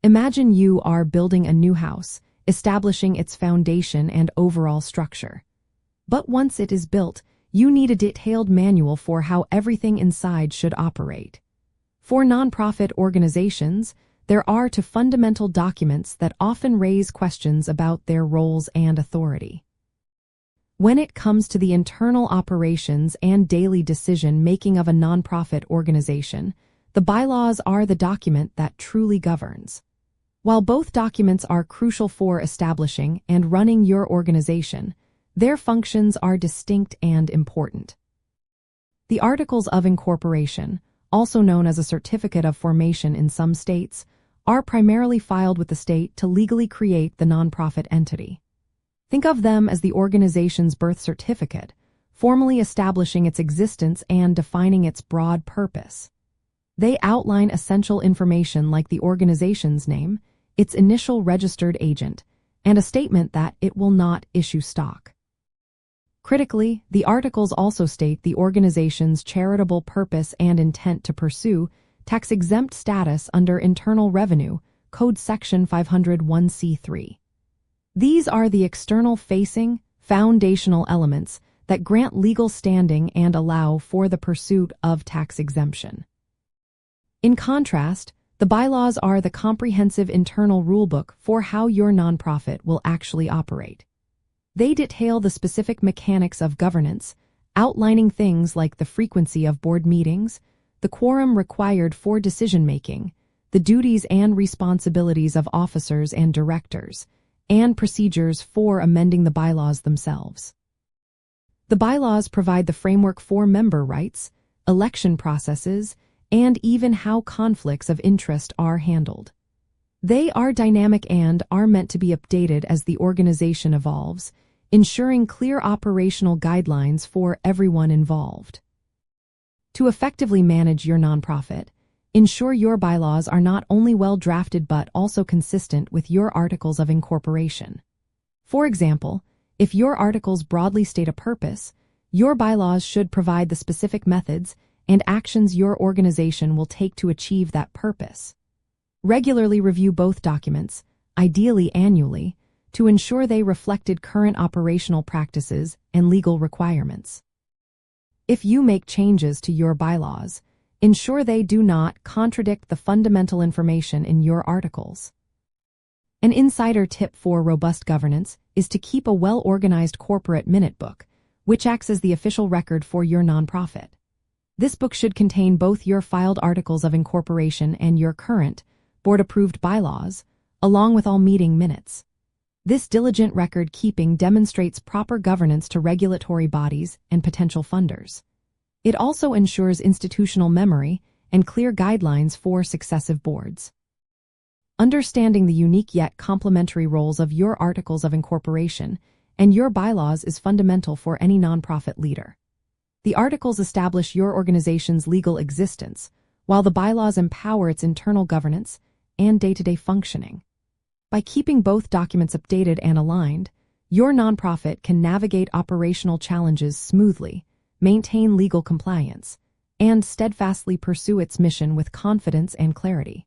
Imagine you are building a new house, establishing its foundation and overall structure. But once it is built, you need a detailed manual for how everything inside should operate. For nonprofit organizations, there are two fundamental documents that often raise questions about their roles and authority. When it comes to the internal operations and daily decision-making of a nonprofit organization, the bylaws are the document that truly governs. While both documents are crucial for establishing and running your organization, their functions are distinct and important. The Articles of Incorporation, also known as a certificate of formation in some states, are primarily filed with the state to legally create the nonprofit entity. Think of them as the organization's birth certificate, formally establishing its existence and defining its broad purpose. They outline essential information like the organization's name, its initial registered agent, and a statement that it will not issue stock. Critically, the articles also state the organization's charitable purpose and intent to pursue tax-exempt status under Internal Revenue Code Section 501(c)(3). These are the external-facing, foundational elements that grant legal standing and allow for the pursuit of tax exemption. In contrast, the bylaws are the comprehensive internal rulebook for how your nonprofit will actually operate. They detail the specific mechanics of governance, outlining things like the frequency of board meetings, the quorum required for decision-making, the duties and responsibilities of officers and directors, and procedures for amending the bylaws themselves. The bylaws provide the framework for member rights, election processes, and even how conflicts of interest are handled. They are dynamic and are meant to be updated as the organization evolves, ensuring clear operational guidelines for everyone involved. To effectively manage your nonprofit, ensure your bylaws are not only well-drafted but also consistent with your Articles of Incorporation. For example, if your articles broadly state a purpose, your bylaws should provide the specific methods and actions your organization will take to achieve that purpose. Regularly review both documents, ideally annually, to ensure they reflected current operational practices and legal requirements. If you make changes to your bylaws, ensure they do not contradict the fundamental information in your articles. An insider tip for robust governance is to keep a well-organized corporate minute book, which acts as the official record for your nonprofit. This book should contain both your filed Articles of Incorporation and your current, board-approved bylaws, along with all meeting minutes. This diligent record-keeping demonstrates proper governance to regulatory bodies and potential funders. It also ensures institutional memory and clear guidelines for successive boards. Understanding the unique yet complementary roles of your Articles of Incorporation and your bylaws is fundamental for any nonprofit leader. The articles establish your organization's legal existence, while the bylaws empower its internal governance and day-to-day functioning. By keeping both documents updated and aligned, your nonprofit can navigate operational challenges smoothly, maintain legal compliance, and steadfastly pursue its mission with confidence and clarity.